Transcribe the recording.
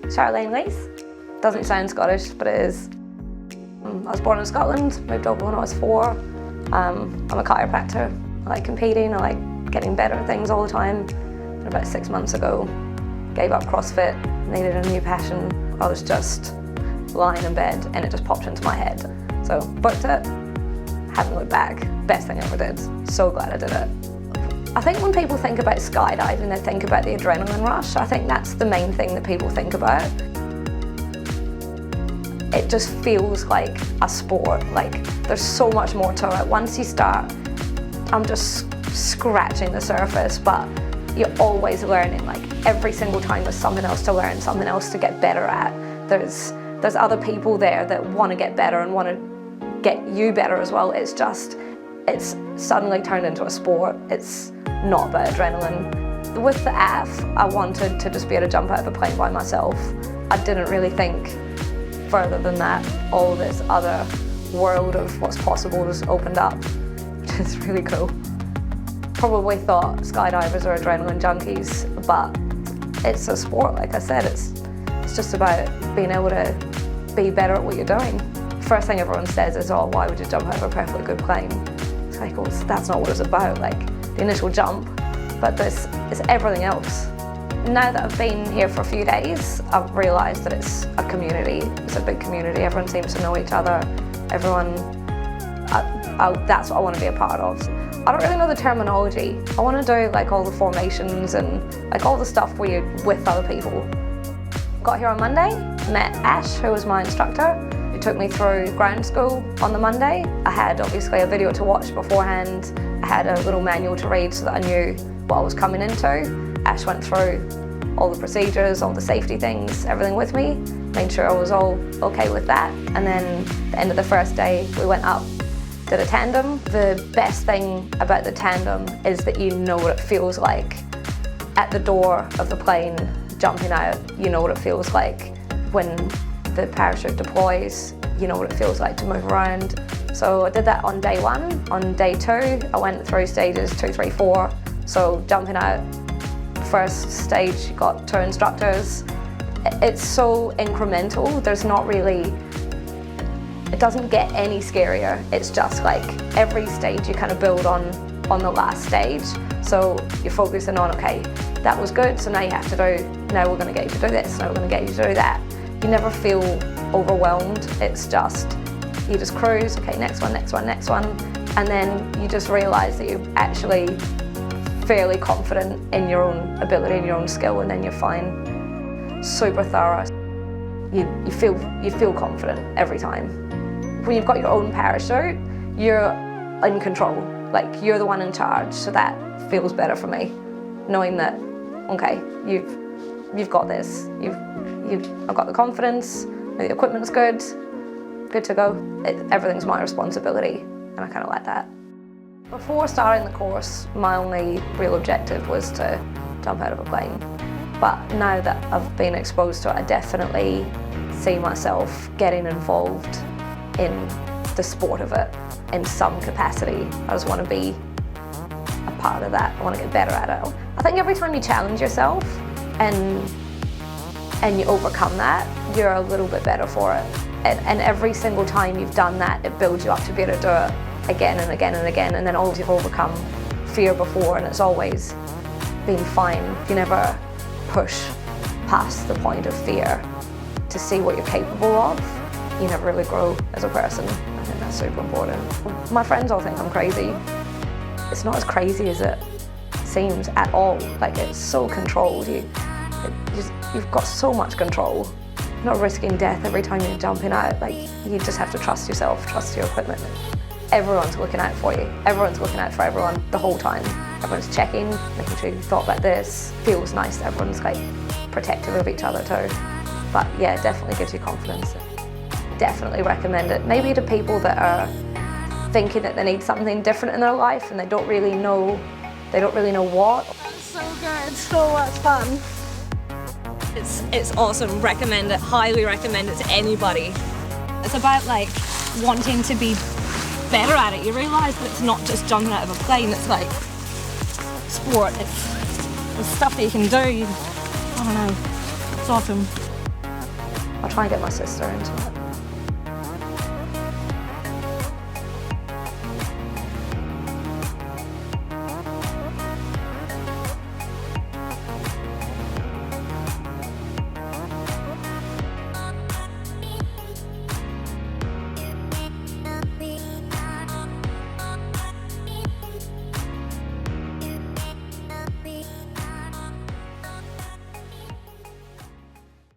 Charlene Lees. Doesn't sound Scottish, but it is. I was born in Scotland, moved over when I was 4. I'm a chiropractor. I like competing, I like getting better at things all the time. And about 6 months ago, gave up CrossFit, needed a new passion. I was just lying in bed and it just popped into my head. So booked it, haven't looked back. Best thing I ever did. So glad I did it. I think when people think about skydiving, they think about the adrenaline rush. I think that's the main thing that people think about. It just feels like a sport. Like there's so much more to it. Once you start, I'm just scratching the surface, but you're always learning. Like every single time there's something else to learn, something else to get better at. There's other people there that want to get better and want to get you better as well. It's suddenly turned into a sport. It's not about adrenaline. With the AFF, I wanted to just be able to jump out of a plane by myself. I didn't really think further than that. All this other world of what's possible just opened up, which is really cool. Probably thought skydivers are adrenaline junkies, but it's a sport, like I said. It's just about being able to be better at what you're doing. First thing everyone says is, oh, why would you jump out of a perfectly good plane? It's like, well, that's not what it's about, like the initial jump, but this is everything else. Now that I've been here for a few days, I've realised that it's a community. It's a big community. Everyone seems to know each other. Everyone, that's what I want to be a part of. I don't really know the terminology. I want to do like all the formations and like all the stuff where you're with other people. Got here on Monday, met Ash, who was my instructor, who took me through ground school on the Monday. I had obviously a video to watch beforehand. I had a little manual to read so that I knew what I was coming into. Ash went through all the procedures, all the safety things, everything with me, made sure I was all okay with that. And then at the end of the first day, we went up, did a tandem. The best thing about the tandem is that you know what it feels like at the door of the plane, jumping out. You know what it feels like when the parachute deploys. You know what it feels like to move around. So I did that on day 1. On day 2, I went through stages 2, 3, 4. So jumping out, first stage, you got 2 instructors. It's so incremental. There's not really, it doesn't get any scarier. It's just like every stage you kind of build on the last stage. So you're focusing on, okay, that was good, so now you have to do, now we're going to get you to do this, now we're going to get you to do that. You never feel overwhelmed. It's just, you just cruise, okay, next one, next one, next one. And then you just realise that you're actually fairly confident in your own ability and your own skill, and then you're fine. Super thorough. You feel confident every time. When you've got your own parachute, you're in control. Like you're the one in charge, so that feels better for me, knowing that, okay, you've got this. I've got the confidence. The equipment's good to go. Everything's my responsibility, and I kind of like that. Before starting the course, my only real objective was to jump out of a plane. But now that I've been exposed to it, I definitely see myself getting involved in the sport of it in some capacity. I just want to be a part of that. I want to get better at it. I think every time you challenge yourself and you overcome that, you're a little bit better for it. And every single time you've done that, it builds you up to be able to do it again and again and again, and then all you've overcome fear before, and it's always been fine. You never push past the point of fear to see what you're capable of. You never really grow as a person. I think that's super important. My friends all think I'm crazy. It's not as crazy as it seems at all. Like, it's so controlled. You've got so much control. You're not risking death every time you're jumping out. Like, you just have to trust yourself, trust your equipment. Everyone's looking out for you. Everyone's looking out for everyone the whole time. Everyone's checking, making sure you've thought about this. Feels nice. Everyone's like protective of each other too. But yeah, it definitely gives you confidence. Definitely recommend it. Maybe to people that are thinking that they need something different in their life and they don't really know what. That's so good. So much fun. It's awesome. Recommend it. Highly recommend it to anybody. It's about like wanting to be better at it. You realise that it's not just jumping out of a plane. It's like sport. It's stuff that you can do. I don't know. It's awesome. I'll try and get my sister into it.